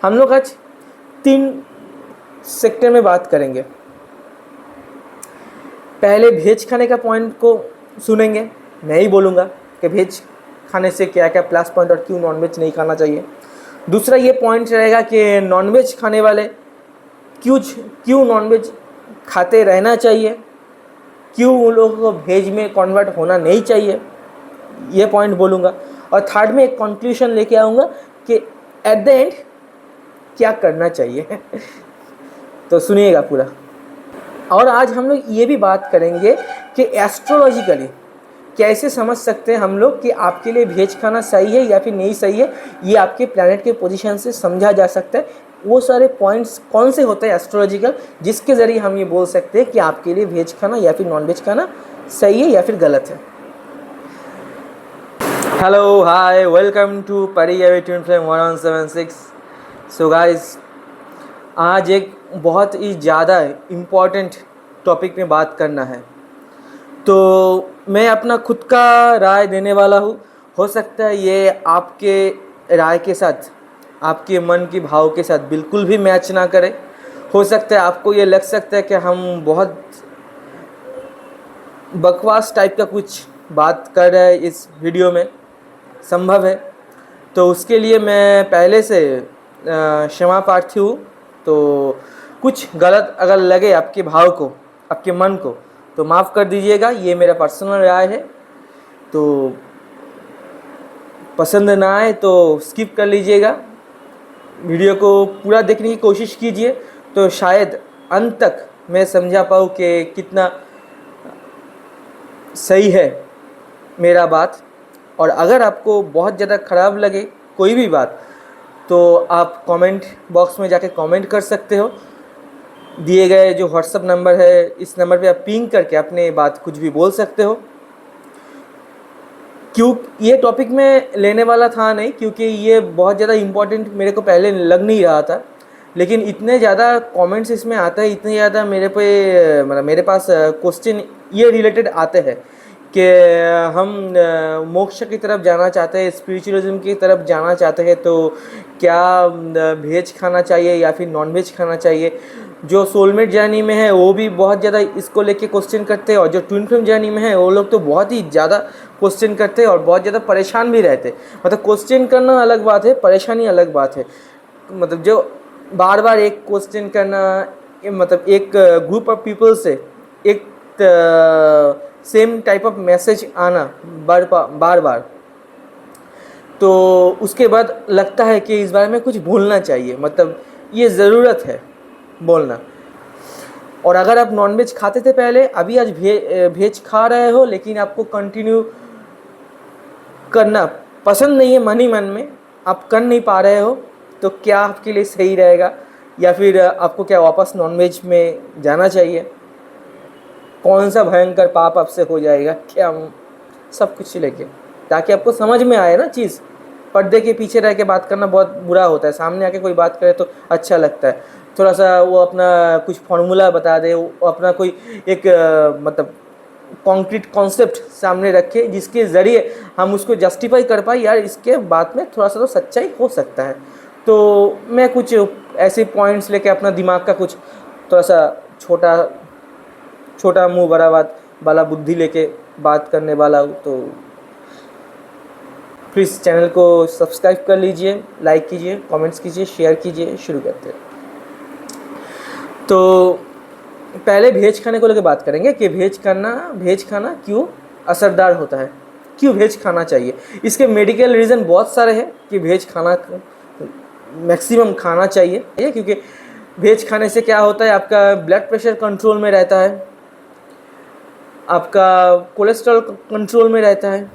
हम लोग आज 3 सेक्टर में बात करेंगे। पहले वेज खाने का पॉइंट को सुनेंगे, मैं ही बोलूँगा कि वेज खाने से क्या क्या प्लस पॉइंट और क्यों नॉनवेज नहीं खाना चाहिए। दूसरा ये पॉइंट रहेगा कि नॉनवेज खाने वाले क्यों नॉनवेज खाते रहना चाहिए, क्यों उन लोगों को वेज में कन्वर्ट होना नहीं चाहिए, ये पॉइंट बोलूँगा। और थर्ड में एक कंक्लूजन लेके आऊँगा कि एट द एंड क्या करना चाहिए। तो सुनिएगा पूरा। और आज हम लोग ये भी बात करेंगे कि एस्ट्रोलॉजिकली कैसे समझ सकते हैं हम लोग कि आपके लिए वेज खाना सही है या फिर नहीं सही है। ये आपके प्लैनेट के पोजीशन से समझा जा सकता है। वो सारे पॉइंट्स कौन से होते हैं एस्ट्रोलॉजिकल, जिसके ज़रिए हम ये बोल सकते हैं कि आपके लिए वेज खाना या फिर नॉन वेज खाना सही है या फिर गलत है। हेलो, हाय, वेलकम टू परी ट्विन फ्लेम 1176। सो गाइस, आज एक बहुत ही ज़्यादा इम्पॉर्टेंट टॉपिक में बात करना है। तो मैं अपना खुद का राय देने वाला हूँ। हो सकता है ये आपके राय के साथ, आपके मन की भाव के साथ बिल्कुल भी मैच ना करे। हो सकता है आपको ये लग सकता है कि हम बहुत बकवास टाइप का कुछ बात कर रहे हैं इस वीडियो में, संभव है। तो उसके लिए मैं पहले से क्षमा प्रार्थी हूँ। तो कुछ गलत अगर लगे आपके भाव को, आपके मन को, तो माफ़ कर दीजिएगा। ये मेरा पर्सनल राय है। तो पसंद ना आए तो स्किप कर लीजिएगा। वीडियो को पूरा देखने की कोशिश कीजिए, तो शायद अंत तक मैं समझा पाऊँ कि कितना सही है मेरा बात। और अगर आपको बहुत ज़्यादा ख़राब लगे कोई भी बात, तो आप कमेंट बॉक्स में जाके कमेंट कर सकते हो। दिए गए जो व्हाट्सअप नंबर है, इस नंबर पे आप पिंग करके अपने बात कुछ भी बोल सकते हो। क्यों ये टॉपिक मैं लेने वाला था नहीं, क्योंकि ये बहुत ज़्यादा इम्पोर्टेंट मेरे को पहले लग नहीं रहा था। लेकिन इतने ज़्यादा कमेंट्स इसमें आते हैं, इतने ज़्यादा मेरे पास क्वेश्चन ये रिलेटेड आते हैं कि हम मोक्ष की तरफ जाना चाहते हैं, स्पिरिचुअलिज्म की तरफ जाना चाहते हैं, तो क्या वेज खाना चाहिए या फिर नॉन वेज खाना चाहिए। जो सोलमेट जर्नी में है वो भी बहुत ज़्यादा इसको लेके क्वेश्चन करते हैं, और जो ट्विन फ्लेम जर्नी में है वो लोग तो बहुत ही ज़्यादा क्वेश्चन करते हैं और बहुत ज़्यादा परेशान भी रहते हैं। मतलब क्वेश्चन करना अलग बात है, परेशानी अलग बात है। मतलब जो बार बार एक क्वेश्चन करना, मतलब एक ग्रुप ऑफ पीपल से एक सेम टाइप ऑफ मैसेज आना बार बार, तो उसके बाद लगता है कि इस बारे में कुछ बोलना चाहिए। मतलब ये ज़रूरत है बोलना। और अगर आप नॉनवेज खाते थे पहले, अभी आज वेज खा रहे हो, लेकिन आपको कंटिन्यू करना पसंद नहीं है, मन ही मन में आप कर नहीं पा रहे हो, तो क्या आपके लिए सही रहेगा, या फिर आपको क्या वापस नॉनवेज में जाना चाहिए? कौन सा भयंकर पाप आपसे हो जाएगा, क्या सब कुछ लेके, ताकि आपको समझ में आए ना चीज़। पर्दे के पीछे रह के बात करना बहुत बुरा होता है, सामने आके कोई बात करे तो अच्छा लगता है। थोड़ा सा वो अपना कुछ फॉर्मूला बता दे, वो अपना कोई एक मतलब कॉन्क्रीट कॉन्सेप्ट सामने रखे, जिसके ज़रिए हम उसको जस्टिफाई कर पाए, यार इसके बात में थोड़ा सा तो सच्चाई हो सकता है। तो मैं कुछ ऐसे पॉइंट्स लेके अपना दिमाग का कुछ थोड़ा सा छोटा मुंह बड़ा बात वाला बुद्धि लेके बात करने वाला हूँ। तो प्लीज़ चैनल को सब्सक्राइब कर लीजिए, लाइक कीजिए, कमेंट्स कीजिए, शेयर कीजिए। शुरू करते हैं। तो पहले वेज खाने को लेकर बात करेंगे कि वेज खाना क्यों असरदार होता है, क्यों वेज खाना चाहिए। इसके मेडिकल रीज़न बहुत सारे हैं कि वेज खाना मैक्सिमम खाना चाहिए, क्योंकि वेज खाने से क्या होता है, आपका ब्लड प्रेशर कंट्रोल में रहता है, आपका कोलेस्ट्रॉल कंट्रोल में रहता है।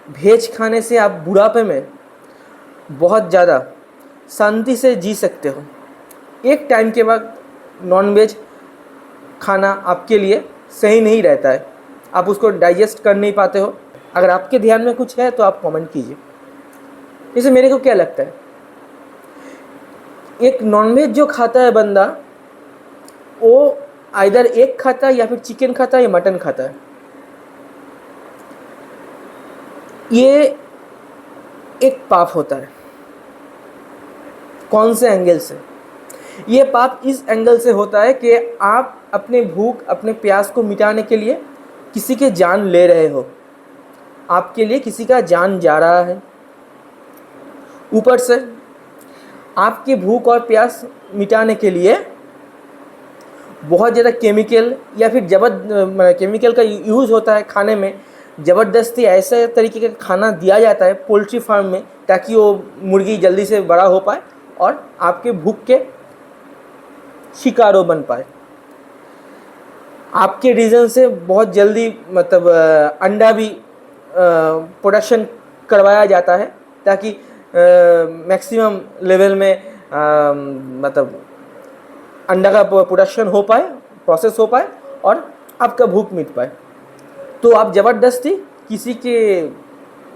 वेज खाने से आप बुढ़ापे में बहुत ज़्यादा शांति से जी सकते हो। एक टाइम के बाद नॉन वेज खाना आपके लिए सही नहीं रहता है, आप उसको डाइजेस्ट कर नहीं पाते हो। अगर आपके ध्यान में कुछ है तो आप कमेंट कीजिए। जैसे मेरे को क्या लगता है, एक नॉनवेज जो खाता है बंदा, वो आइदर एग खाता है या फिर चिकन खाता है या मटन खाता है। ये एक पाप होता है। कौन से एंगल से? ये पाप इस एंगल से होता है कि आप अपने भूख, अपने प्यास को मिटाने के लिए किसी के जान ले रहे हो, आपके लिए किसी का जान जा रहा है। ऊपर से आपकी भूख और प्यास मिटाने के लिए बहुत ज़्यादा केमिकल या फिर केमिकल का यूज़ होता है खाने में। ज़बरदस्ती ऐसे तरीके का खाना दिया जाता है पोल्ट्री फार्म में ताकि वो मुर्गी जल्दी से बड़ा हो पाए और आपके भूख के शिकारो बन पाए। आपके रीज़न से बहुत जल्दी अंडा भी प्रोडक्शन करवाया जाता है ताकि मैक्सिमम लेवल में अंडा का प्रोडक्शन हो पाए, प्रोसेस हो पाए और आपका भूख मिट पाए। तो आप ज़बरदस्ती किसी के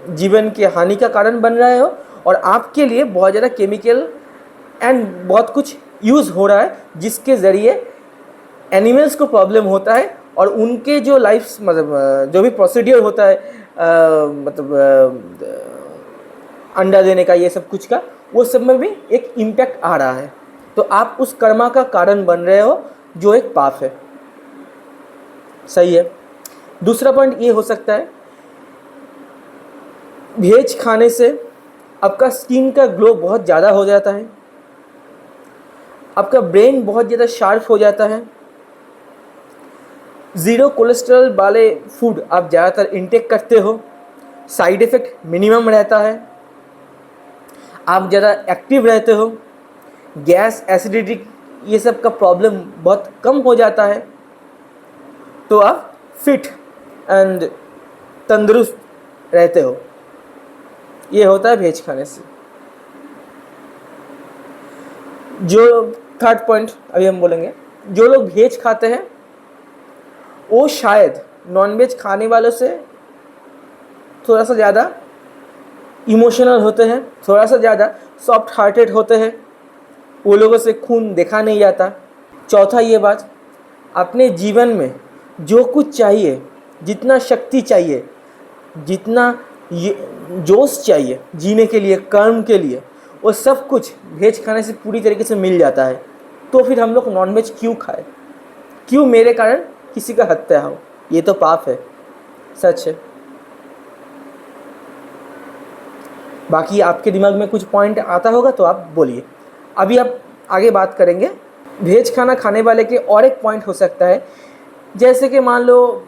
जीवन के हानि का कारण बन रहे हो और आपके लिए बहुत ज़्यादा केमिकल एंड बहुत कुछ यूज़ हो रहा है जिसके ज़रिए एनिमल्स को प्रॉब्लम होता है और उनके जो लाइफ जो भी प्रोसीड्यूर होता है अंडा देने का, ये सब कुछ का, वो सब में भी एक इम्पैक्ट आ रहा है। तो आप उस कर्मा का कारण बन रहे हो जो एक पाप है। सही है। दूसरा पॉइंट ये हो सकता है, भेज खाने से आपका स्किन का ग्लो बहुत ज़्यादा हो जाता है, आपका ब्रेन बहुत ज़्यादा शार्प हो जाता है, ज़ीरो कोलेस्ट्रॉल वाले फूड आप ज़्यादातर इंटेक करते हो, साइड इफ़ेक्ट मिनिमम रहता है, आप ज़्यादा एक्टिव रहते हो, गैस, एसिडिटी, ये सब का प्रॉब्लम बहुत कम हो जाता है। तो आप फिट एंड तंदुरुस्त रहते हो। ये होता है भेज खाने से। जो थर्ड पॉइंट अभी हम बोलेंगे, जो लोग भेज खाते हैं वो शायद नॉनवेज खाने वालों से थोड़ा सा ज़्यादा इमोशनल होते हैं, थोड़ा सा ज़्यादा सॉफ्ट हार्टेड होते हैं, वो लोगों से खून देखा नहीं जाता। चौथा ये बात, अपने जीवन में जो कुछ चाहिए, जितना शक्ति चाहिए, जितना जोश चाहिए जीने के लिए, कर्म के लिए, वो सब कुछ भेज खाने से पूरी तरीके से मिल जाता है। तो फिर हम लोग नॉनवेज क्यों खाए? क्यों मेरे कारण किसी का हत्या हो? ये तो पाप है, सच है। बाकी आपके दिमाग में कुछ पॉइंट आता होगा तो आप बोलिए। अभी आप आगे बात करेंगे भेज खाना खाने वाले के और एक पॉइंट हो सकता है, जैसे कि मान लो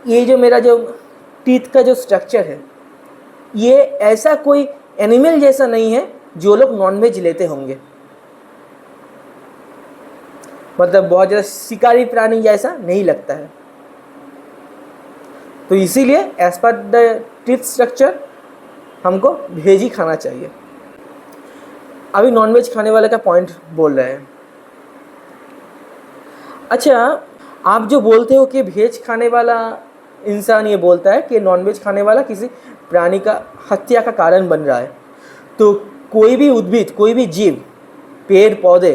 ये जो मेरा जो टीथ का जो स्ट्रक्चर है, ये ऐसा कोई एनिमल जैसा नहीं है जो लोग नॉनवेज लेते होंगे, मतलब बहुत ज़्यादा शिकारी प्राणी जैसा नहीं लगता है। तो इसीलिए as per the teeth structure हमको भेज ही खाना चाहिए। अभी नॉनवेज खाने वाले का पॉइंट बोल रहे हैं। अच्छा, आप जो बोलते हो कि भेज खाने वाला इंसान ये बोलता है कि नॉनवेज खाने वाला किसी प्राणी का हत्या का कारण बन रहा है, तो कोई भी उद्भिद, कोई भी जीव, पेड़ पौधे,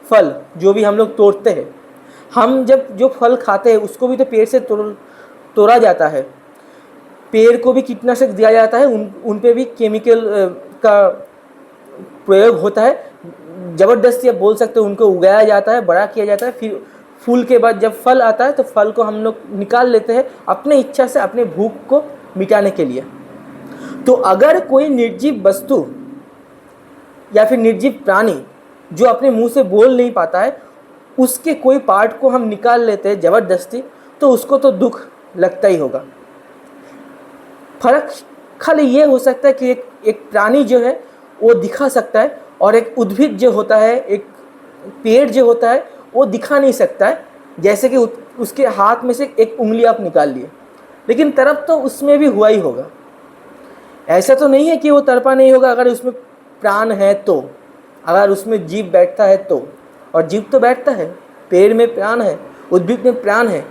फल जो भी हम लोग तोड़ते हैं, हम जब जो फल खाते हैं उसको भी तो पेड़ से तोड़ा जाता है, पेड़ को भी कीटनाशक दिया जाता है, उन पे भी केमिकल का प्रयोग होता है, ज़बरदस्ती आप बोल सकते हो उनको उगाया जाता है, बड़ा किया जाता है, फिर फूल के बाद जब फल आता है तो फल को हम लोग निकाल लेते हैं अपने इच्छा से, अपने भूख को मिटाने के लिए। तो अगर कोई निर्जीव वस्तु या फिर निर्जीव प्राणी जो अपने मुंह से बोल नहीं पाता है, उसके कोई पार्ट को हम निकाल लेते हैं ज़बरदस्ती, तो उसको तो दुख लगता ही होगा। फर्क खाली ये हो सकता है कि एक प्राणी जो है वो दिखा सकता है और एक उद्भिद जो होता है, एक पेड़ जो होता है, वो दिखा नहीं सकता है। जैसे कि उसके हाथ में से एक उंगली आप निकाल लिए, लेकिन तड़प तो उसमें भी हुआ ही होगा। ऐसा तो नहीं है कि वो तड़पा नहीं होगा अगर उसमें प्राण है तो, अगर उसमें जीव बैठता है तो। और जीव तो बैठता है, पेड़ में प्राण है, उद्भिद में प्राण है,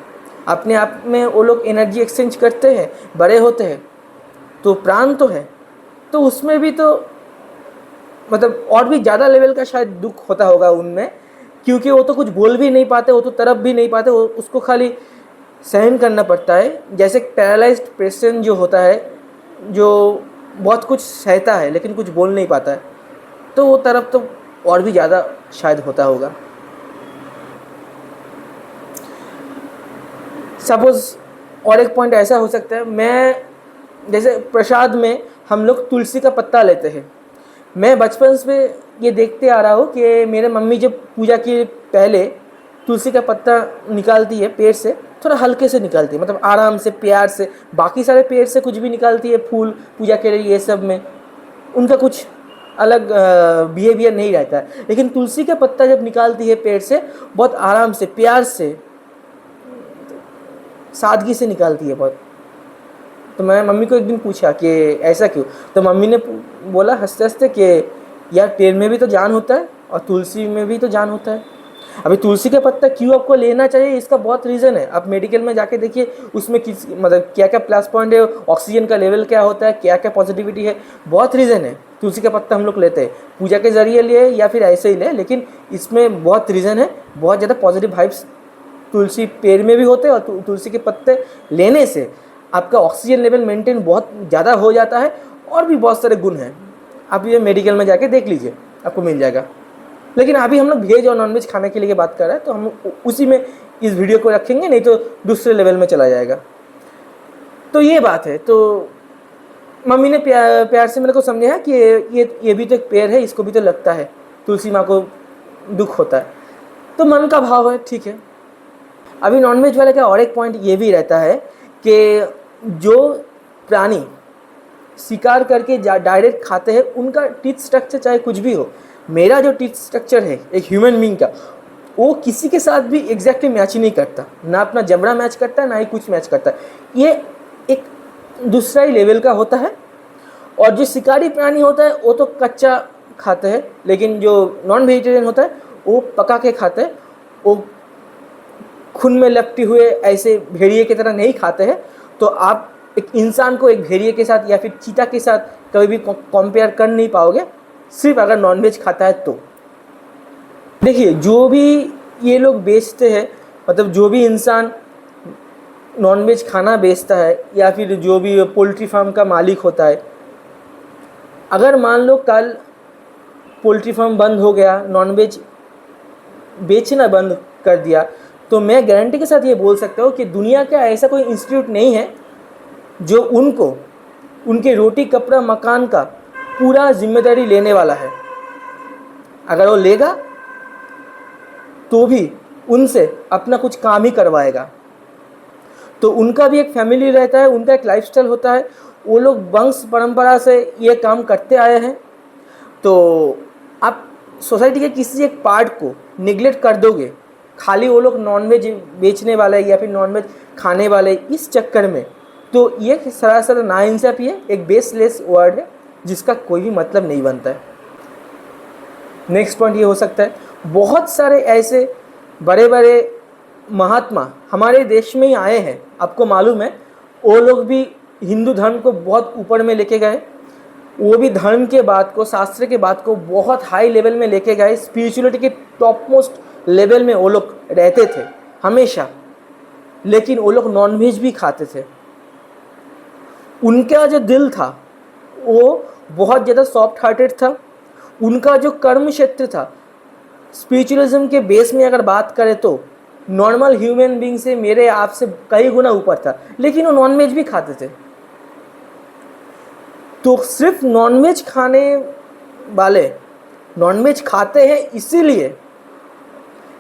अपने आप में वो लोग एनर्जी एक्सचेंज करते हैं, बड़े होते हैं, तो प्राण तो है। तो उसमें भी तो मतलब और भी ज़्यादा लेवल का शायद दुख होता होगा उनमें, क्योंकि वो तो कुछ बोल भी नहीं पाते, वो तो तड़प भी नहीं पाते, वो उसको खाली सहन करना पड़ता है। जैसे पैरालाइज्ड पेशेंट जो होता है, जो बहुत कुछ सहता है लेकिन कुछ बोल नहीं पाता है, तो वो तरफ तो और भी ज़्यादा शायद होता होगा। सपोज़ और एक पॉइंट ऐसा हो सकता है, मैं जैसे प्रसाद में हम लोग तुलसी का पत्ता लेते हैं। मैं बचपन से ये देखते आ रहा हूँ कि मेरे मम्मी जब पूजा के पहले तुलसी का पत्ता निकालती है पेड़ से, थोड़ा हल्के से निकालती है, मतलब आराम से, प्यार से। बाकी सारे पेड़ से कुछ भी निकालती है, फूल पूजा के लिए, ये सब में उनका कुछ अलग बिहेवियर नहीं रहता है। लेकिन तुलसी का पत्ता जब निकालती है पेड़ से, बहुत आराम से, प्यार से, सादगी से निकालती है बहुत। तो मैं मम्मी को एक दिन पूछा कि ऐसा क्यों, तो मम्मी ने बोला हंसते हंसते कि यार पेड़ में भी तो जान होता है और तुलसी में भी तो जान होता है। अभी तुलसी का पत्ता क्यों आपको लेना चाहिए, इसका बहुत रीज़न है। आप मेडिकल में जाके देखिए, उसमें किस मतलब क्या क्या प्लस पॉइंट है, ऑक्सीजन का लेवल क्या होता है, क्या क्या पॉजिटिविटी है, बहुत रीज़न है। तुलसी का पत्ता हम लोग लेते हैं पूजा के ज़रिए लिए या फिर ऐसे ही ले, लेकिन इसमें बहुत रीज़न है। बहुत ज़्यादा पॉजिटिव वाइब्स तुलसी पेड़ में भी होते हैं और तुलसी के पत्ते लेने से आपका ऑक्सीजन लेवल मेंटेन बहुत ज़्यादा हो जाता है, और भी बहुत सारे गुण हैं। आप ये मेडिकल में जाके देख लीजिए, आपको मिल जाएगा। लेकिन अभी हम लोग वेज और नॉनवेज खाने के लिए बात कर रहे हैं, तो हम उसी में इस वीडियो को रखेंगे, नहीं तो दूसरे लेवल में चला जाएगा। तो ये बात है। तो मम्मी ने प्यार से मेरे को समझाया कि ये भी तो एक पेड़ है, इसको भी तो लगता है, तुलसी माँ को दुख होता है, तो मन का भाव है, ठीक है। अभी नॉनवेज वाले का और एक पॉइंट ये भी रहता है कि जो प्राणी शिकार करके डायरेक्ट खाते हैं, उनका टीथ स्ट्रक्चर चाहे कुछ भी हो, मेरा जो टीथ स्ट्रक्चर है एक ह्यूमन बीइंग का, वो किसी के साथ भी एग्जैक्टली मैच ही नहीं करता। ना अपना जबड़ा मैच करता है, ना ही कुछ मैच करता है। ये एक दूसरा ही लेवल का होता है। और जो शिकारी प्राणी होता है वो तो कच्चा खाते हैं, लेकिन जो नॉन वेजिटेरियन होता है वो पका के खाते हैं। वो खून में लपटे हुए ऐसे भेड़िए की तरह नहीं खाते हैं। तो आप एक इंसान को एक भेड़िए के साथ या फिर चीता के साथ कभी भी कंपेयर कर नहीं पाओगे, सिर्फ अगर नॉनवेज खाता है तो। देखिए, जो भी ये लोग बेचते हैं, मतलब जो भी इंसान नॉनवेज खाना बेचता है या फिर जो भी पोल्ट्री फार्म का मालिक होता है, अगर मान लो कल पोल्ट्री फार्म बंद हो गया, नॉनवेज बेचना बंद कर दिया, तो मैं गारंटी के साथ ये बोल सकता हूँ कि दुनिया का ऐसा कोई इंस्टीट्यूट नहीं है जो उनको उनके रोटी कपड़ा मकान का पूरा जिम्मेदारी लेने वाला है। अगर वो लेगा तो भी उनसे अपना कुछ काम ही करवाएगा। तो उनका भी एक फैमिली रहता है, उनका एक लाइफस्टाइल होता है, वो लोग वंश परंपरा से ये काम करते आए हैं। तो आप सोसाइटी के किसी एक पार्ट को निगलेक्ट कर दोगे, खाली वो लोग नॉनवेज बेचने वाले या फिर नॉनवेज खाने वाले इस चक्कर में, तो ये सरासर नाइंसाफ़ी है, एक बेसलेस वर्ड है जिसका कोई भी मतलब नहीं बनता है। नेक्स्ट पॉइंट ये हो सकता है, बहुत सारे ऐसे बड़े बड़े महात्मा हमारे देश में ही आए हैं, आपको मालूम है, वो लोग भी हिंदू धर्म को बहुत ऊपर में लेके गए। वो भी धर्म के बात को, शास्त्र के बात को बहुत हाई लेवल में लेके गए। स्पिरिचुअलिटी के टॉप मोस्ट लेवल में वो लोग रहते थे हमेशा, लेकिन वो लोग नॉनवेज भी खाते थे। उनका जो दिल था वो बहुत ज़्यादा सॉफ्ट हार्टेड था। उनका जो कर्म क्षेत्र था, स्पिरिचुअलिज्म के बेस में अगर बात करें तो नॉर्मल ह्यूमन बीइंग से, मेरे आप से कई गुना ऊपर था, लेकिन वो नॉनवेज भी खाते थे। तो सिर्फ नॉनवेज खाने वाले नॉनवेज खाते हैं इसीलिए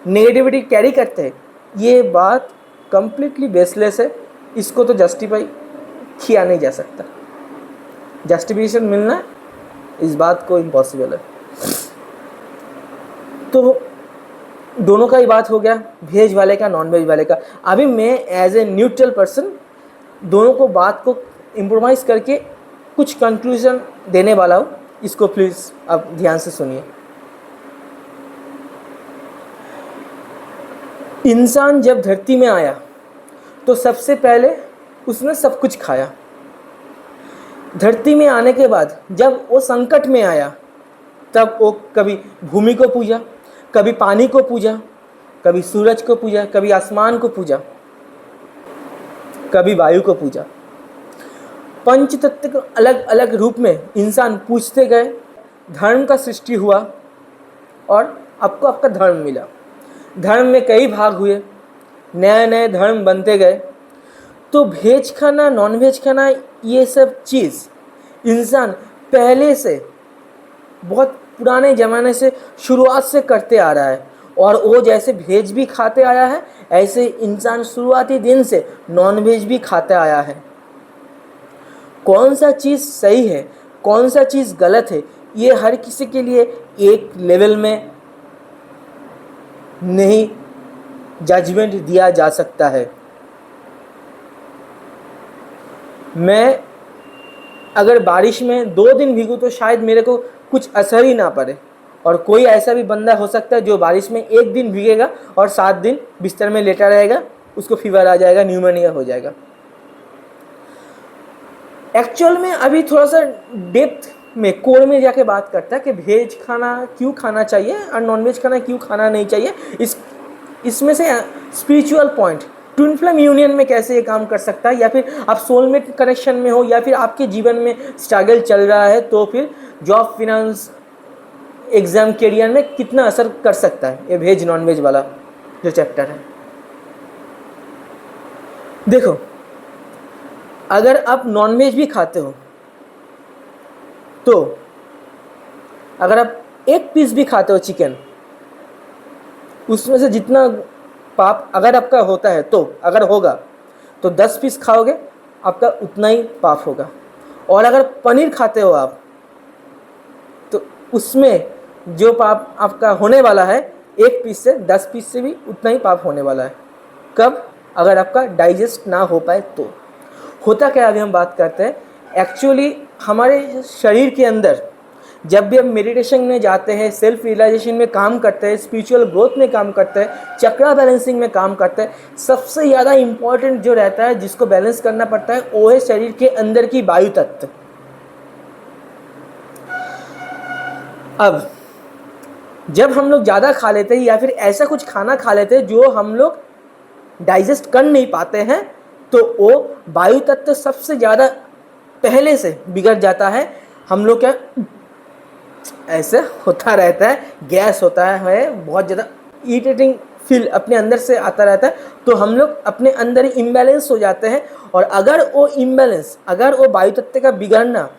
नेगेटिविटी कैरी करते हैं, ये बात कंप्लीटली बेसलेस है। इसको तो जस्टिफाई किया नहीं जा सकता, जस्टिफिकेशन मिलना इस बात को इम्पॉसिबल है। तो दोनों का ही बात हो गया, वेज वाले का, नॉन वेज वाले का। अभी मैं एज ए न्यूट्रल पर्सन दोनों को बात को इम्प्रोवाइज़ करके कुछ कंक्लूजन देने वाला हूँ। इसको प्लीज़ आप ध्यान से सुनिए। इंसान जब धरती में आया तो सबसे पहले उसने सब कुछ खाया। धरती में आने के बाद जब वो संकट में आया, तब वो कभी भूमि को पूजा, कभी पानी को पूजा, कभी सूरज को पूजा, कभी आसमान को पूजा, कभी वायु को पूजा। पंच तत्व को अलग अलग रूप में इंसान पूछते गए, धर्म का सृष्टि हुआ और आपको आपका धर्म मिला। धर्म में कई भाग हुए, नए नए धर्म बनते गए। तो वेज खाना, नॉन वेज खाना, ये सब चीज़ इंसान पहले से, बहुत पुराने ज़माने से, शुरुआत से करते आ रहा है। और वो जैसे वेज भी खाते आया है, ऐसे इंसान शुरुआती दिन से नॉन वेज भी खाते आया है। कौन सा चीज़ सही है, कौन सा चीज़ गलत है, ये हर किसी के लिए एक लेवल में नहीं जजमेंट दिया जा सकता है। मैं अगर बारिश में 2 दिन भीगूँ तो शायद मेरे को कुछ असर ही ना पड़े, और कोई ऐसा भी बंदा हो सकता है जो बारिश में 1 दिन भीगेगा और 7 दिन बिस्तर में लेटा रहेगा, उसको फीवर आ जाएगा, न्यूमोनिया हो जाएगा। एक्चुअल में अभी थोड़ा सा डेप्थ में, कोर में जाके बात करता है कि वेज खाना क्यों खाना चाहिए और नॉन वेज खाना क्यों खाना नहीं चाहिए। इसमें से spiritual point, twin flame union में कैसे ये काम कर सकता है, या फिर आप सोलमेट कनेक्शन में हो, या फिर आपके जीवन में स्ट्रगल चल रहा है, तो फिर जॉब, फिनेंस, एग्जाम, करियर में कितना असर कर सकता है ये वेज नॉन वेज वाला जो चैप्टर है। देखो, अगर आप नॉन वेज भी खाते हो तो अगर आप 1 पीस भी खाते हो चिकन, उसमें से जितना पाप अगर आपका होता है, तो अगर होगा तो 10 पीस खाओगे, आपका उतना ही पाप होगा। और अगर पनीर खाते हो आप, तो उसमें जो पाप आपका होने वाला है 1 पीस से, 10 पीस से भी उतना ही पाप होने वाला है। कब? अगर आपका डाइजेस्ट ना हो पाए तो। होता क्या, अभी हम बात करते हैं। एक्चुअली हमारे शरीर के अंदर जब भी हम मेडिटेशन में जाते हैं, सेल्फ रियलाइजेशन में काम करते हैं, स्पिरिचुअल ग्रोथ में काम करते हैं, चक्रा बैलेंसिंग में काम करते हैं, सबसे ज़्यादा इम्पॉर्टेंट जो रहता है, जिसको बैलेंस करना पड़ता है, वो है शरीर के अंदर की वायु तत्व। अब जब हम लोग ज़्यादा खा लेते हैं या फिर ऐसा कुछ खाना खा लेते हैं जो हम लोग डाइजेस्ट कर नहीं पाते हैं, तो वो वायु तत्व सबसे ज़्यादा पहले से बिगड़ जाता है। हम लोग क्या ऐसे होता रहता है, गैस होता है, बहुत ज़्यादा इरिटेटिंग फील अपने अंदर से आता रहता है, तो हम लोग अपने अंदर ही इम्बैलेंस हो जाते हैं। और अगर वो इम्बैलेंस, अगर वो वायु तत्व का बिगड़ना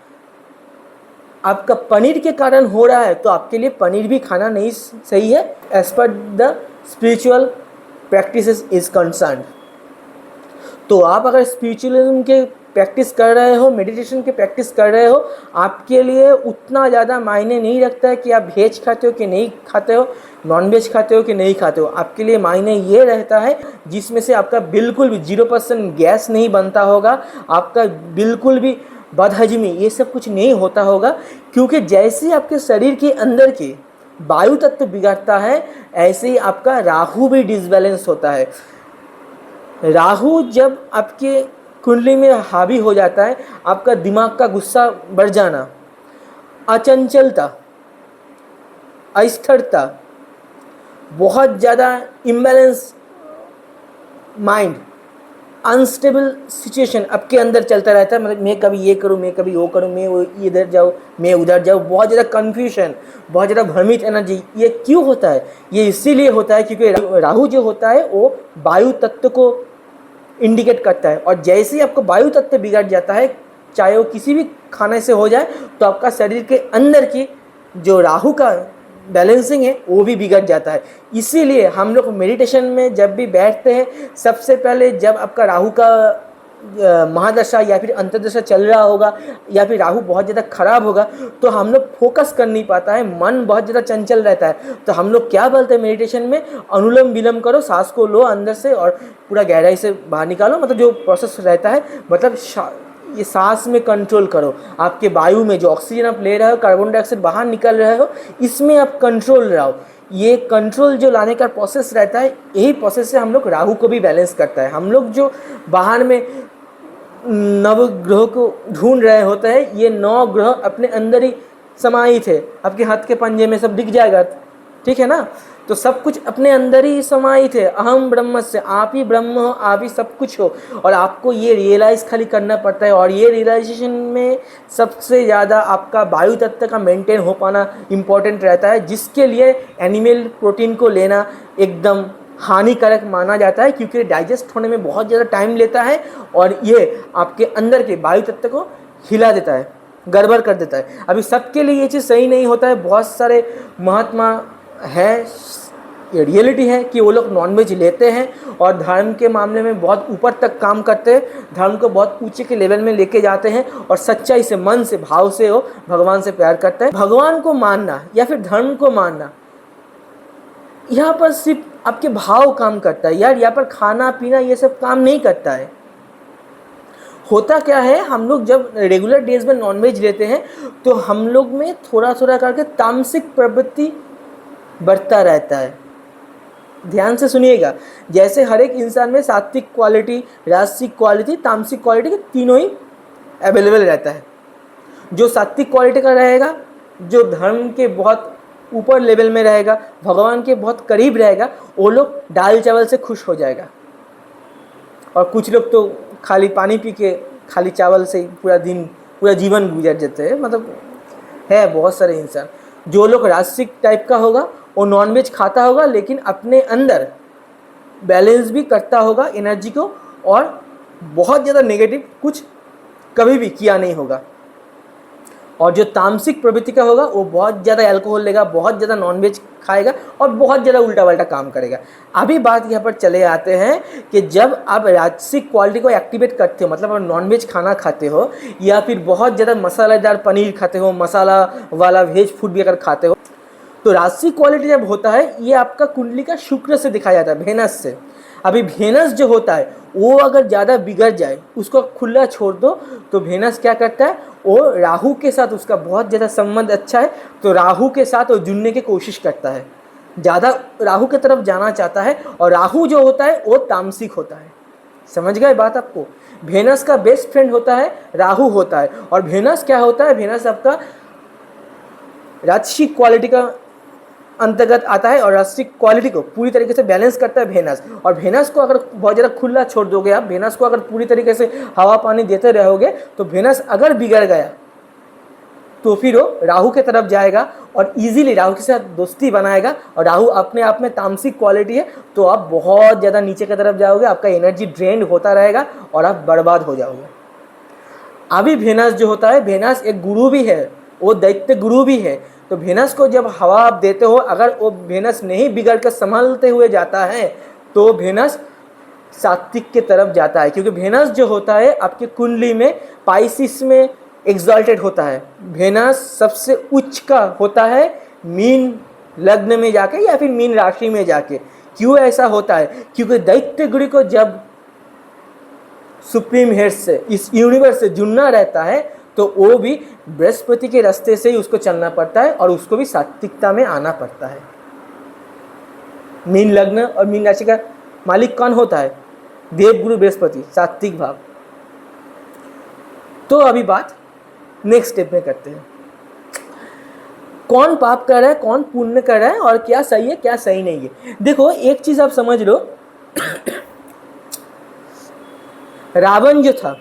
आपका पनीर के कारण हो रहा है, तो आपके लिए पनीर भी खाना नहीं सही है, as per the spiritual practices is concern. तो आप अगर स्पिरिचुअलिज्म के प्रैक्टिस कर रहे हो, मेडिटेशन के प्रैक्टिस कर रहे हो, आपके लिए उतना ज़्यादा मायने नहीं रखता है कि आप वेज खाते हो कि नहीं खाते हो, नॉन वेज खाते हो कि नहीं खाते हो। आपके लिए मायने ये रहता है जिसमें से आपका बिल्कुल भी 0% गैस नहीं बनता होगा, आपका बिल्कुल भी बदहजमी, ये सब कुछ नहीं होता होगा। क्योंकि जैसे आपके शरीर के अंदर के वायु तत्व बिगड़ता है, ऐसे ही आपका राहु भी डिसबैलेंस होता है। राहु जब आपके कुंडली में हावी हो जाता है, आपका दिमाग का गुस्सा बढ़ जाना, अचंचलता, अस्थिरता, बहुत ज़्यादा इम्बैलेंस माइंड, अनस्टेबल सिचुएशन आपके अंदर चलता रहता है। मतलब मैं कभी ये करूँ, मैं कभी वो करूँ, मैं वो इधर जाऊँ, मैं उधर जाऊँ, बहुत ज़्यादा कन्फ्यूजन, बहुत ज़्यादा भ्रमित एनर्जी। ये क्यों होता है? ये इसीलिए होता है क्योंकि राहु जो होता है वो वायु तत्व को इंडिकेट करता है। और जैसे ही आपको वायु तत्व बिगड़ जाता है, चाहे वो किसी भी खाने से हो जाए, तो आपका शरीर के अंदर की जो राहु का बैलेंसिंग है वो भी बिगड़ जाता है। इसीलिए हम लोग मेडिटेशन में जब भी बैठते हैं, सबसे पहले जब आपका राहु का महादशा या फिर अंतर्दशा चल रहा होगा, या फिर राहु बहुत ज़्यादा खराब होगा, तो हम लोग फोकस कर नहीं पाता है, मन बहुत ज़्यादा चंचल रहता है। तो हम लोग क्या बोलते हैं मेडिटेशन में, अनुलोम विलोम करो, सांस को लो अंदर से और पूरा गहराई से बाहर निकालो। मतलब जो प्रोसेस रहता है, मतलब ये सांस में कंट्रोल करो, आपके वायु में जो ऑक्सीजन आप ले रहे हो, कार्बन डाइऑक्साइड बाहर निकल रहे हो, इसमें आप कंट्रोल लाओ। ये कंट्रोल जो लाने का प्रोसेस रहता है, यही प्रोसेस से हम लोग राहु को भी बैलेंस करता है। हम लोग जो बाहर में नवग्रह को ढूंढ रहे होते हैं, ये 9 ग्रह अपने अंदर ही समाहित है, आपके हाथ के पंजे में सब दिख जाएगा, ठीक है ना। तो सब कुछ अपने अंदर ही समाहित है। अहम ब्रह्मस्य, आप ही ब्रह्म हो, आप ही सब कुछ हो। और आपको ये रियलाइज़ खाली करना पड़ता है। और ये रियलाइजेशन में सबसे ज़्यादा आपका वायु तत्व का मेंटेन हो पाना इम्पोर्टेंट रहता है, जिसके लिए एनिमल प्रोटीन को लेना एकदम हानिकारक माना जाता है, क्योंकि डाइजेस्ट होने में बहुत ज़्यादा टाइम लेता है और ये आपके अंदर के वायु तत्व को हिला देता है, गड़बड़ कर देता है। अभी सबके लिए ये चीज़ सही नहीं होता है। बहुत सारे महात्मा हैं, ये रियलिटी है कि वो लोग नॉनवेज लेते हैं और धर्म के मामले में बहुत ऊपर तक काम करते हैं, धर्म को बहुत ऊंचे के लेवल में लेके जाते हैं और सच्चाई से, मन से, भाव से वो भगवान से प्यार करते हैं। भगवान को मानना या फिर धर्म को मानना, यहाँ पर सिर्फ आपके भाव काम करता है यार। यहाँ पर खाना पीना ये सब काम नहीं करता है। होता क्या है, हम लोग जब रेगुलर डेज में नॉनवेज लेते हैं तो हम लोग में थोड़ा थोड़ा करके तामसिक प्रवृत्ति बढ़ता रहता है। ध्यान से सुनिएगा, जैसे हर एक इंसान में सात्विक क्वालिटी, राजसिक क्वालिटी, तामसिक क्वालिटी के तीनों ही अवेलेबल रहता है। जो सात्विक क्वालिटी का रहेगा, जो धर्म के बहुत ऊपर लेवल में रहेगा, भगवान के बहुत करीब रहेगा, वो लोग दाल चावल से खुश हो जाएगा। और कुछ लोग तो खाली पानी पी के, खाली चावल से पूरा दिन, पूरा जीवन गुजर जाते हैं। मतलब है बहुत सारे इंसान। जो लोग राजसिक टाइप का होगा वो नॉनवेज खाता होगा, लेकिन अपने अंदर बैलेंस भी करता होगा एनर्जी को, और बहुत ज़्यादा नेगेटिव कुछ कभी भी किया नहीं होगा। और जो तामसिक प्रवृत्ति का होगा वो बहुत ज़्यादा अल्कोहल लेगा, बहुत ज़्यादा नॉनवेज खाएगा और बहुत ज़्यादा उल्टा पल्टा काम करेगा। अभी बात यहाँ पर चले आते हैं कि जब आप राजसिक क्वालिटी को एक्टिवेट करते हो, मतलब आप नॉनवेज खाना खाते हो या फिर बहुत ज़्यादा मसालेदार पनीर खाते हो, मसाला वाला वेज फूड भी अगर खाते हो, तो राजसिक क्वालिटी जब होता है, ये आपका कुंडली का शुक्र से दिखाया जाता है, वेनस से। अभी वेनस जो होता है वो अगर ज़्यादा बिगड़ जाए, उसको खुला छोड़ दो, तो वेनस क्या करता है, वो राहु के साथ, उसका बहुत ज़्यादा संबंध अच्छा है, तो राहु के साथ वो जुड़ने की कोशिश करता है, ज़्यादा राहु की तरफ जाना चाहता है। और राहु जो होता है वो तामसिक होता है। समझ गए बात आपको? वेनस का बेस्ट फ्रेंड होता है राहु होता है। और वेनस क्या होता है, वेनस आपका राजसिक क्वालिटी का अंतर्गत आता है और राजसिक क्वालिटी को पूरी तरीके से बैलेंस करता है वेनस। और वेनस को अगर बहुत ज़्यादा खुला छोड़ दोगे आप, वेनस को अगर पूरी तरीके से हवा पानी देते रहोगे, तो वेनस अगर बिगड़ गया तो फिर वो राहु के तरफ जाएगा और इजीली राहु के साथ दोस्ती बनाएगा। और राहु अपने आप में तामसिक क्वालिटी है, तो आप बहुत ज़्यादा नीचे की तरफ जाओगे, आपका एनर्जी ड्रेन होता रहेगा और आप बर्बाद हो जाओगे। अभी वेनस जो होता है, वेनस एक गुरु भी है, वो दैत्य गुरु भी है। तो वेनस को जब हवा आप देते हो, अगर वो वेनस नहीं बिगड़ कर संभालते हुए जाता है, तो वेनस सात्विक के तरफ जाता है। क्योंकि वेनस जो होता है आपके कुंडली में पाइसिस में एग्जॉल्टेड होता है। वेनस सबसे उच्च का होता है मीन लग्न में जाके या फिर मीन राशि में जाके। क्यों ऐसा होता है? क्योंकि दैत्य गुरु को जब सुप्रीम हेड से, इस यूनिवर्स से जुड़ना रहता है, तो वो भी बृहस्पति के रास्ते से ही उसको चलना पड़ता है और उसको भी सात्विकता में आना पड़ता है। मीन लग्न और मीन राशि का मालिक कौन होता है? देवगुरु बृहस्पति, सात्विक भाव। तो अभी बात नेक्स्ट स्टेप में करते हैं, कौन पाप कर रहा है, कौन पुण्य कर रहा है और क्या सही है क्या सही नहीं है। देखो एक चीज आप समझ लो, रावण जो था,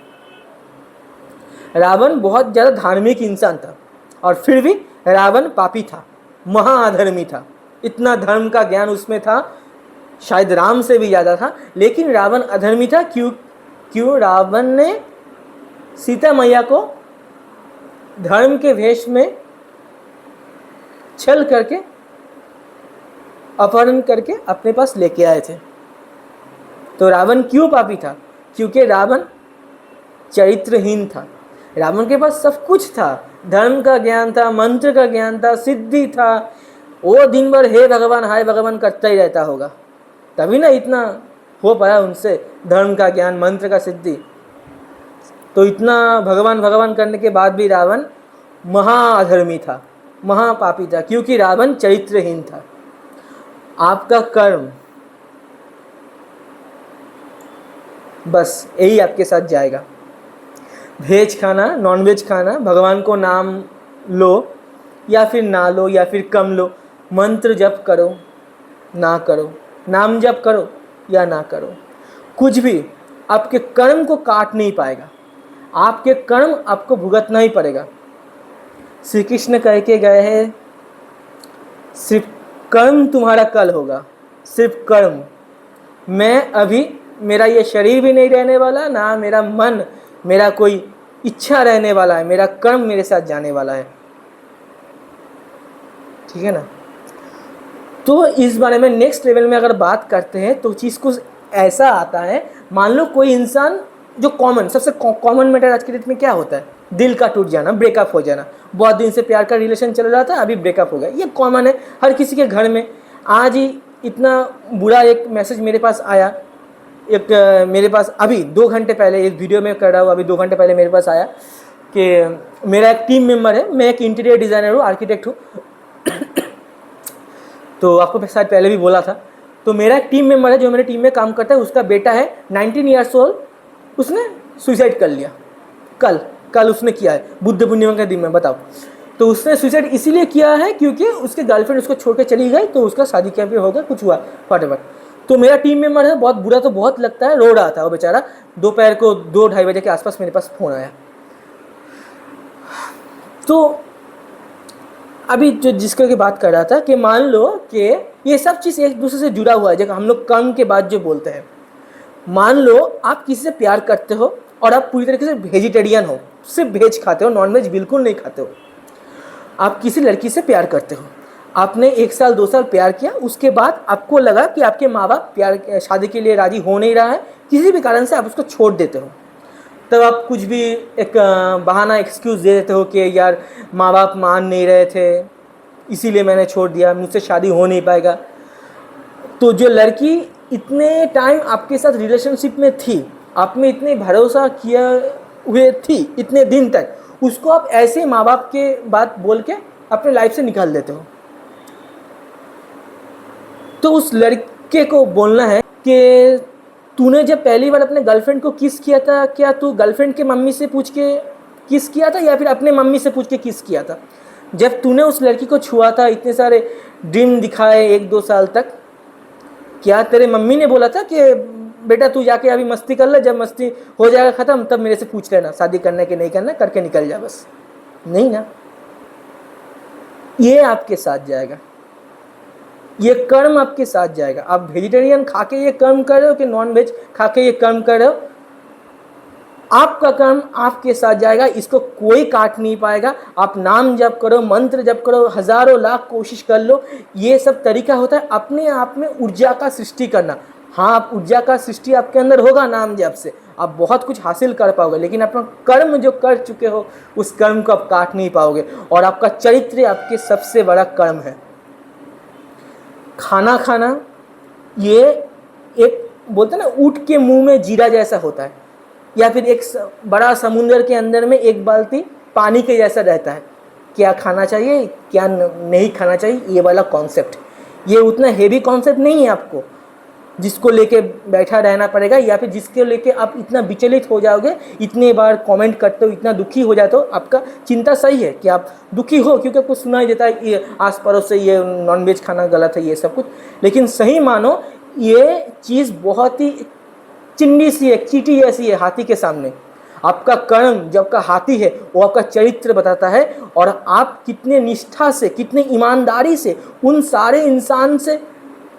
रावण बहुत ज़्यादा धार्मिक इंसान था और फिर भी रावण पापी था, महाअधर्मी था। इतना धर्म का ज्ञान उसमें था, शायद राम से भी ज़्यादा था, लेकिन रावण अधर्मी था। क्यों? रावण ने सीता मैया को धर्म के वेश में छल करके, अपहरण करके अपने पास लेके आए थे। तो रावण क्यों पापी था? क्योंकि रावण चरित्रहीन था। रावण के पास सब कुछ था, धर्म का ज्ञान था, मंत्र का ज्ञान था, सिद्धि था। वो दिन भर हे भगवान हाय भगवान करता ही रहता होगा, तभी ना इतना हो पाया उनसे धर्म का ज्ञान, मंत्र का सिद्धि। तो इतना भगवान भगवान करने के बाद भी रावण महाअधर्मी था, महापापी था, क्योंकि रावण चरित्रहीन था। आपका कर्म बस यही आपके साथ जाएगा। वेज खाना, नॉनवेज खाना, भगवान को नाम लो या फिर ना लो या फिर कम लो, मंत्र जप करो, ना करो, नाम जप करो या ना करो, कुछ भी आपके कर्म को काट नहीं पाएगा, आपके कर्म आपको भुगतना ही पड़ेगा। श्री कृष्ण कह के गए हैं, सिर्फ कर्म तुम्हारा कल होगा, सिर्फ कर्म। मैं अभी, मेरा ये शरीर भी नहीं रहने वाला, ना मेरा मन, मेरा कोई इच्छा रहने वाला है, मेरा कर्म मेरे साथ जाने वाला है। ठीक है ना। तो इस बारे में नेक्स्ट लेवल में अगर बात करते हैं तो चीज़ कुछ ऐसा आता है, मान लो कोई इंसान जो कॉमन, सबसे कॉमन मैटर आज के डेट में क्या होता है, दिल का टूट जाना, ब्रेकअप हो जाना। बहुत दिन से प्यार का रिलेशन चल रहा था, अभी ब्रेकअप हो गया, ये कॉमन है हर किसी के घर में। आज ही इतना बुरा एक मैसेज मेरे पास आया, एक मेरे पास अभी 2 घंटे पहले, एक वीडियो में कर रहा हूँ, अभी 2 घंटे पहले मेरे पास आया कि मेरा एक टीम मेंबर है, मैं एक इंटीरियर डिज़ाइनर हूँ, आर्किटेक्ट हूँ तो आपको शायद पहले भी बोला था। तो मेरा एक टीम मेंबर है जो मेरे टीम में काम करता है, उसका बेटा है 19 ईयर्स ओल्ड, उसने सुसाइड कर लिया। कल उसने किया है, बुद्ध पूर्णिमा के दिन में, बताओ। तो उसने सुसाइड इसीलिए किया है क्योंकि उसके गर्लफ्रेंड उसको छोड़ के चली गई, तो उसका शादी क्या भी हो गया, कुछ हुआ व्हाटएवर। तो मेरा टीम मेंबर है, बहुत बुरा तो बहुत लगता है, रो रहा था वो बेचारा। दोपहर को 2-2:30 बजे के आसपास मेरे पास फ़ोन आया। तो अभी जो जिसका की बात कर रहा था कि मान लो कि ये सब चीज़ एक दूसरे से जुड़ा हुआ है, जब हम लोग कर्म के बाद जो बोलते हैं। मान लो आप किसी से प्यार करते हो और आप पूरी तरीके से वेजिटेरियन हो, सिर्फ वेज खाते हो, नॉनवेज बिल्कुल नहीं खाते हो। आप किसी लड़की से प्यार करते हो, आपने 1 साल 2 साल प्यार किया, उसके बाद आपको लगा कि आपके माँ बाप प्यार शादी के लिए राजी हो नहीं रहा है, किसी भी कारण से आप उसको छोड़ देते हो। तब आप कुछ भी एक बहाना, एक्सक्यूज़ दे देते हो कि यार माँ बाप मान नहीं रहे थे, इसीलिए मैंने छोड़ दिया, मुझसे शादी हो नहीं पाएगा। तो जो लड़की इतने टाइम आपके साथ रिलेशनशिप में थी, आप में इतने भरोसा किया हुए थी इतने दिन तक, उसको आप ऐसे माँ बाप के बात बोल के अपने लाइफ से निकाल देते हो। तो उस लड़के को बोलना है कि तूने जब पहली बार अपने गर्लफ्रेंड को किस किया था, क्या तू गर्लफ्रेंड के मम्मी से पूछ के किस किया था या फिर अपने मम्मी से पूछ के किस किया था? जब तूने उस लड़की को छुआ था, इतने सारे ड्रीम दिखाए 1-2 साल तक, क्या तेरे मम्मी ने बोला था कि बेटा तू जाके अभी मस्ती कर ले, जब मस्ती हो जाएगा ख़त्म तब मेरे से पूछ लेना शादी करना कि नहीं करना, करके निकल जा बस? नहीं ना। ये आपके साथ जाएगा, ये कर्म आपके साथ जाएगा। आप वेजिटेरियन खा के ये कर्म कर रहे हो कि नॉन वेज खा के ये कर्म कर रहे हो, आपका कर्म आपके साथ जाएगा, इसको कोई काट नहीं पाएगा। आप नाम जप करो, मंत्र जप करो, हज़ारों लाख कोशिश कर लो, ये सब तरीका होता है अपने आप में ऊर्जा का सृष्टि करना। हाँ, आप ऊर्जा का सृष्टि आपके अंदर होगा नाम जप से, आप बहुत कुछ हासिल कर पाओगे, लेकिन अपना कर्म जो कर चुके हो उस कर्म को आप काट नहीं पाओगे। और आपका चरित्र आपके सबसे बड़ा कर्म है। खाना खाना ये एक बोलते हैं ना, ऊँट के मुंह में जीरा जैसा होता है, या फिर एक बड़ा समुंदर के अंदर में एक बाल्टी पानी के जैसा रहता है। क्या खाना चाहिए क्या नहीं खाना चाहिए, ये वाला कॉन्सेप्ट, ये उतना हेवी कॉन्सेप्ट नहीं है आपको जिसको लेके बैठा रहना पड़ेगा, या फिर जिसके लेके आप इतना विचलित हो जाओगे, इतने बार कमेंट करते हो, इतना दुखी हो जाते हो। आपका चिंता सही है कि आप दुखी हो क्योंकि आपको सुनाई देता है ये आस पड़ोस से ये नॉनवेज खाना गलत है, ये सब कुछ। लेकिन सही मानो ये चीज़ बहुत ही चिंडी सी है, चींटी जैसी है हाथी के सामने। आपका कर्म जब का हाथी है वो आपका चरित्र बताता है, और आप कितने निष्ठा से, कितने ईमानदारी से उन सारे इंसान से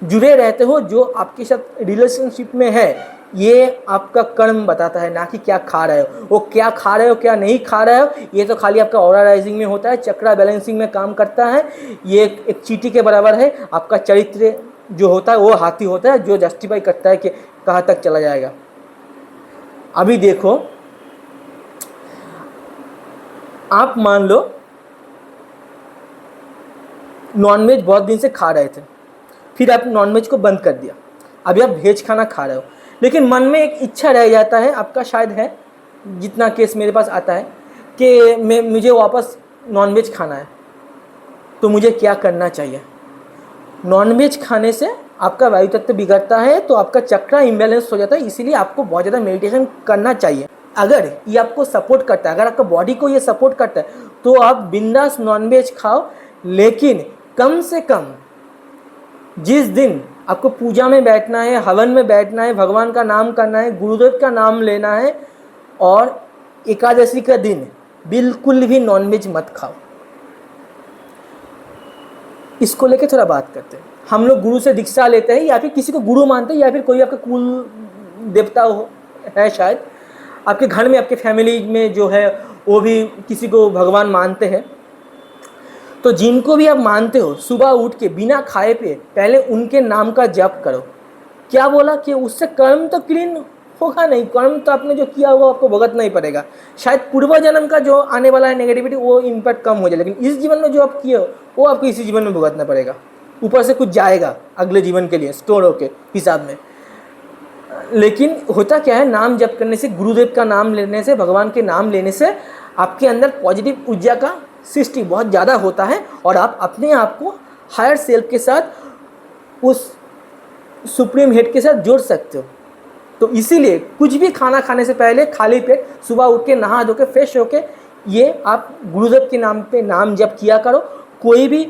जुड़े रहते हो जो आपके साथ रिलेशनशिप में है, ये आपका कर्म बताता है, ना कि क्या खा रहे हो। वो क्या खा रहे हो क्या नहीं खा रहे हो ये तो खाली आपका ऑरा राइजिंग में होता है, चक्रा बैलेंसिंग में काम करता है। ये एक चींटी के बराबर है। आपका चरित्र जो होता है वो हाथी होता है, जो जस्टिफाई करता है कि कहाँ तक चला जाएगा। अभी देखो, आप मान लो नॉनवेज बहुत दिन से खा रहे थे, फिर आप नॉनवेज को बंद कर दिया, अभी आप वेज खाना खा रहे हो, लेकिन मन में एक इच्छा रह जाता है आपका, शायद है, जितना केस मेरे पास आता है कि मुझे वापस नॉनवेज खाना है, तो मुझे क्या करना चाहिए? नॉनवेज खाने से आपका वायु तत्व बिगड़ता है, तो आपका चक्रा इम्बैलेंस हो जाता है, इसीलिए आपको बहुत ज़्यादा मेडिटेशन करना चाहिए। अगर ये आपको सपोर्ट करता है, अगर आपका बॉडी को ये सपोर्ट करता है, तो आप बिंदास नॉनवेज खाओ, लेकिन कम से कम जिस दिन आपको पूजा में बैठना है, हवन में बैठना है, भगवान का नाम करना है, गुरुदेव का नाम लेना है, और एकादशी का दिन बिल्कुल भी नॉनवेज मत खाओ। इसको लेके थोड़ा बात करते हैं। हम लोग गुरु से दीक्षा लेते हैं या फिर किसी को गुरु मानते हैं, या फिर कोई आपका कुल देवता हो है, शायद आपके घर में आपके फैमिली में जो है वो भी किसी को भगवान मानते हैं। तो जिनको भी आप मानते हो, सुबह उठ के बिना खाए पिए पहले उनके नाम का जप करो। क्या बोला कि उससे कर्म तो क्लीन होगा नहीं, कर्म तो आपने जो किया हुआ आपको भुगतना ही पड़ेगा। शायद पूर्व जन्म का जो आने वाला है नेगेटिविटी वो इम्पैक्ट कम हो जाए, लेकिन इस जीवन में जो आप किए हो वो आपको इसी जीवन में भुगतना पड़ेगा। ऊपर से कुछ जाएगा अगले जीवन के लिए स्टोर होके हिसाब में। लेकिन होता क्या है, नाम जप करने से, गुरुदेव का नाम लेने से, भगवान के नाम लेने से आपके अंदर पॉजिटिव ऊर्जा का सृष्टि बहुत ज़्यादा होता है, और आप अपने आप को हायर सेल्फ के साथ, उस सुप्रीम हेड के साथ जोड़ सकते हो। तो इसीलिए कुछ भी खाना खाने से पहले खाली पेट सुबह उठ के नहा धो के फ्रेश होके ये आप गुरुदेव के नाम पे नाम जप किया करो। कोई भी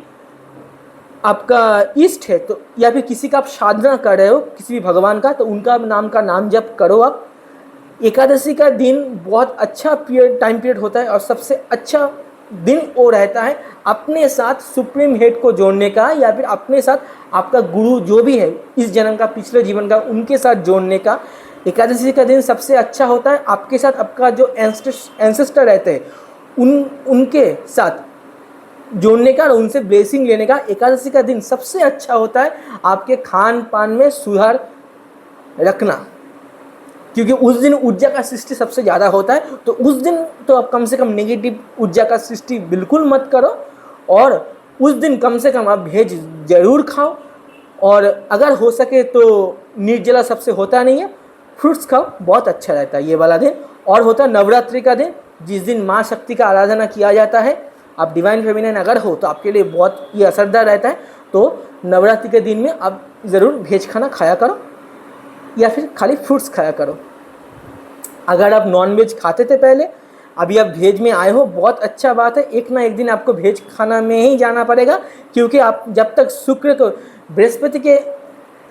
आपका इष्ट है तो, या फिर किसी का आप साधना कर रहे हो किसी भी भगवान का, तो उनका नाम का नाम जप करो आप। एकादशी का दिन बहुत अच्छा टाइम पीरियड होता है, और सबसे अच्छा दिन वो रहता है अपने साथ सुप्रीम हेड को जोड़ने का, या फिर अपने साथ आपका गुरु जो भी है इस जन्म का, पिछले जीवन का, उनके साथ जोड़ने का। एकादशी का दिन सबसे अच्छा होता है आपके साथ आपका जो एंसेस्टर रहते हैं उनके साथ जोड़ने का और उनसे ब्लेसिंग लेने का। एकादशी का दिन सबसे अच्छा होता है आपके खान पान में सुधार रखना, क्योंकि उस दिन ऊर्जा का सृष्टि सबसे ज़्यादा होता है। तो उस दिन तो आप कम से कम नेगेटिव ऊर्जा का सृष्टि बिल्कुल मत करो, और उस दिन कम से कम आप वेज ज़रूर खाओ, और अगर हो सके तो निर्जला सबसे होता नहीं है, फ्रूट्स खाओ, बहुत अच्छा रहता है ये वाला दिन। और होता है नवरात्रि का दिन, जिस दिन माँ शक्ति का आराधना किया जाता है। आप डिवाइन फेमिनिन अगर हो तो आपके लिए बहुत ये असरदार रहता है। तो नवरात्रि के दिन में आप ज़रूर वेज खाना खाया करो, या फिर खाली फ्रूट्स खाया करो। अगर आप नॉन वेज खाते थे पहले, अभी आप वेज में आए हो, बहुत अच्छा बात है। एक ना एक दिन आपको वेज खाना में ही जाना पड़ेगा, क्योंकि आप जब तक शुक्र को बृहस्पति के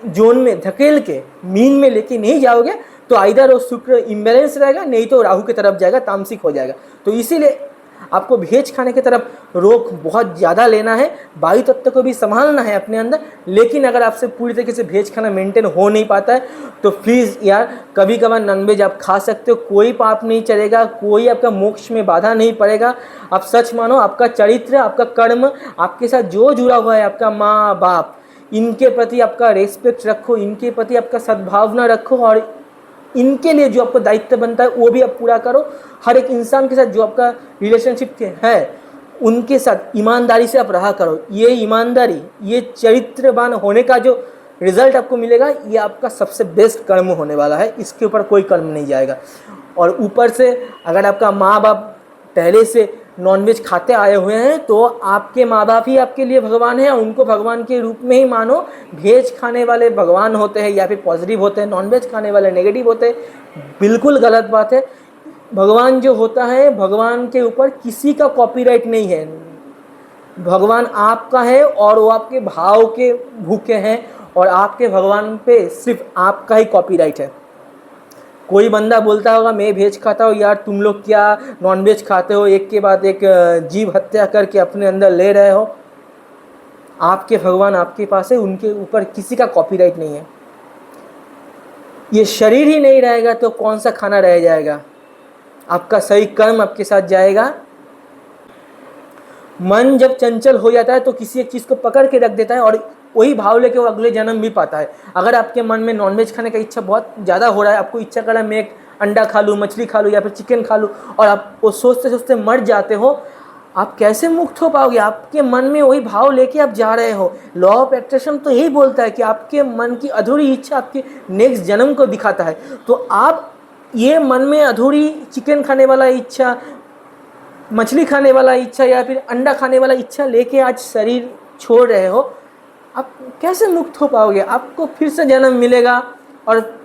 जोन में धकेल के मीन में लेके नहीं जाओगे तो आइदर वो शुक्र इम्बैलेंस रहेगा, नहीं तो राहु की तरफ जाएगा, तामसिक हो जाएगा। तो इसीलिए आपको वेज खाने की तरफ रोक बहुत ज़्यादा लेना है, वायु तत्व को भी संभालना है अपने अंदर। लेकिन अगर आपसे पूरी तरीके से वेज खाना मेंटेन हो नहीं पाता है तो प्लीज़ यार कभी कभार नॉनवेज आप खा सकते हो, कोई पाप नहीं चलेगा, कोई आपका मोक्ष में बाधा नहीं पड़ेगा। आप सच मानो, आपका चरित्र, आपका कर्म, आपके साथ जो जुड़ा हुआ है, आपका माँ बाप, इनके प्रति आपका रेस्पेक्ट रखो, इनके प्रति आपका सद्भावना रखो, और इनके लिए जो आपको दायित्व बनता है वो भी आप पूरा करो। हर एक इंसान के साथ जो आपका रिलेशनशिप है उनके साथ ईमानदारी से आप रहा करो। ये ईमानदारी, ये चरित्रवान होने का जो रिजल्ट आपको मिलेगा, ये आपका सबसे बेस्ट कर्म होने वाला है, इसके ऊपर कोई कर्म नहीं जाएगा। और ऊपर से अगर आपका माँ बाप पहले से नॉनवेज खाते आए हुए हैं तो आपके माँ बाप ही आपके लिए भगवान है, उनको भगवान के रूप में ही मानो। वेज खाने वाले भगवान होते हैं या फिर पॉजिटिव होते हैं, नॉनवेज खाने वाले नेगेटिव होते हैं, बिल्कुल गलत बात है। भगवान जो होता है, भगवान के ऊपर किसी का कॉपीराइट नहीं है। भगवान आपका है और वो आपके भाव के भूखे हैं, और आपके भगवान पे सिर्फ आपका ही कॉपीराइट है। कोई बंदा बोलता होगा मैं वेज खाता हूँ, यार तुम लोग क्या नॉन वेज खाते हो, एक के बाद एक जीव हत्या करके अपने अंदर ले रहे हो। आपके भगवान आपके पास है, उनके ऊपर किसी का कॉपीराइट नहीं है। ये शरीर ही नहीं रहेगा तो कौन सा खाना रह जाएगा, आपका सही कर्म आपके साथ जाएगा। मन जब चंचल हो जाता है तो किसी एक चीज़ को पकड़ के रख देता है, और वही भाव लेके वो अगले जन्म भी पाता है। अगर आपके मन में नॉनवेज खाने का इच्छा बहुत ज़्यादा हो रहा है, आपको इच्छा कर रहा है मैं एक अंडा खा लूँ, मछली खा लूँ या फिर चिकन खा लूँ, और आप वो सोचते सोचते मर जाते हो, आप कैसे मुक्त हो पाओगे? आपके मन में वही भाव लेके आप जा रहे हो। लॉ ऑफ एट्रैक्शन तो यही बोलता है कि आपके मन की अधूरी इच्छा आपके नेक्स्ट जन्म को दिखाता है। तो आप ये मन में अधूरी चिकन खाने वाला इच्छा, मछली खाने वाला इच्छा या फिर अंडा खाने वाला इच्छा लेके आज शरीर छोड़ रहे हो, आप कैसे मुक्त हो पाओगे? आपको फिर से जन्म मिलेगा, और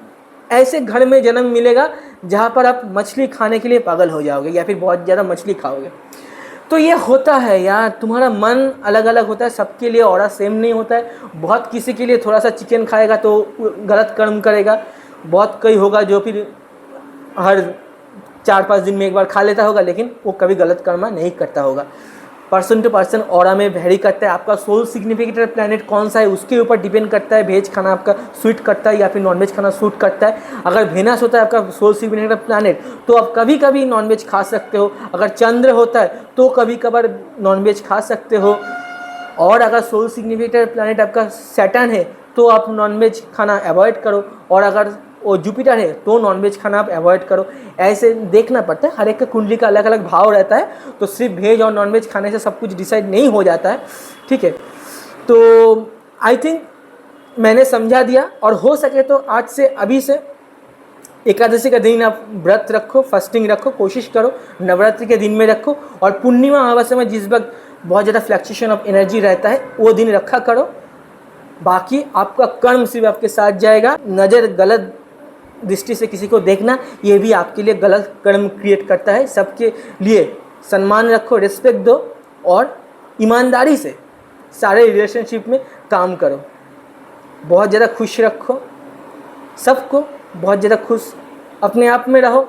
ऐसे घर में जन्म मिलेगा जहाँ पर आप मछली खाने के लिए पागल हो जाओगे या फिर बहुत ज़्यादा मछली खाओगे। तो ये होता है यार, तुम्हारा मन अलग अलग होता है, सबके लिए ऑरा सेम नहीं होता है। बहुत किसी के लिए थोड़ा सा चिकन खाएगा तो गलत कर्म करेगा, बहुत कोई होगा जो फिर हर 4-5 दिन में एक बार खा लेता होगा, लेकिन वो कभी गलत कर्म नहीं करता होगा। पर्सन टू पर्सन ऑरा में वेरी करता है। आपका सोल सिग्निफिकेटर प्लैनेट कौन सा है उसके ऊपर डिपेंड करता है, वेज खाना आपका सूट करता है या फिर नॉनवेज खाना सूट करता है। अगर वेनस होता है आपका सोल सिग्निफिकेटर प्लैनेट तो आप कभी कभी नॉनवेज खा सकते हो। अगर चंद्र होता है तो कभी कभार नॉनवेज खा सकते हो। और अगर सोल सिग्निफिकेटर प्लैनेट आपका सैटर्न है तो आप नॉनवेज खाना अवॉइड करो, और अगर वो जुपिटर है तो नॉनवेज खाना आप अवॉइड करो। ऐसे देखना पड़ता है, हर एक का कुंडली का अलग अलग भाव रहता है, तो सिर्फ वेज और नॉनवेज खाने से सब कुछ डिसाइड नहीं हो जाता है, ठीक है। तो आई थिंक मैंने समझा दिया, और हो सके तो आज से अभी से एकादशी का दिन आप व्रत रखो, फास्टिंग रखो, कोशिश करो नवरात्रि के दिन में रखो, और पूर्णिमा अमावस्या में जिस वक्त बहुत ज़्यादा फ्लक्चुएशन ऑफ एनर्जी रहता है वो दिन रखा करो। बाकी आपका कर्म सिर्फ आपके साथ जाएगा। नज़र गलत दृष्टि से किसी को देखना ये भी आपके लिए गलत कर्म क्रिएट करता है। सबके लिए सम्मान रखो, रिस्पेक्ट दो, और ईमानदारी से सारे रिलेशनशिप में काम करो। बहुत ज़्यादा खुश रखो सबको, बहुत ज़्यादा खुश अपने आप में रहो।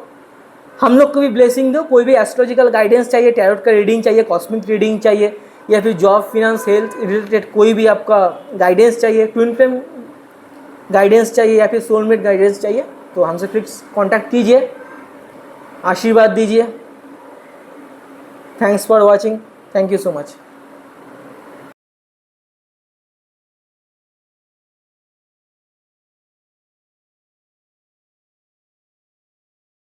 हम लोग को भी ब्लेसिंग दो। कोई भी एस्ट्रोलॉजिकल गाइडेंस चाहिए, टैरोट का रीडिंग चाहिए, कॉस्मिक रीडिंग चाहिए, या फिर जॉब, फिनेंस, हेल्थ रिलेटेड कोई भी आपका गाइडेंस चाहिए, ट्विन फ्लेम गाइडेंस चाहिए या फिर सोलमेट गाइडेंस चाहिए, तो हमसे फिक्स कांटेक्ट कीजिए, आशीर्वाद दीजिए। Thanks for watching, thank you so much.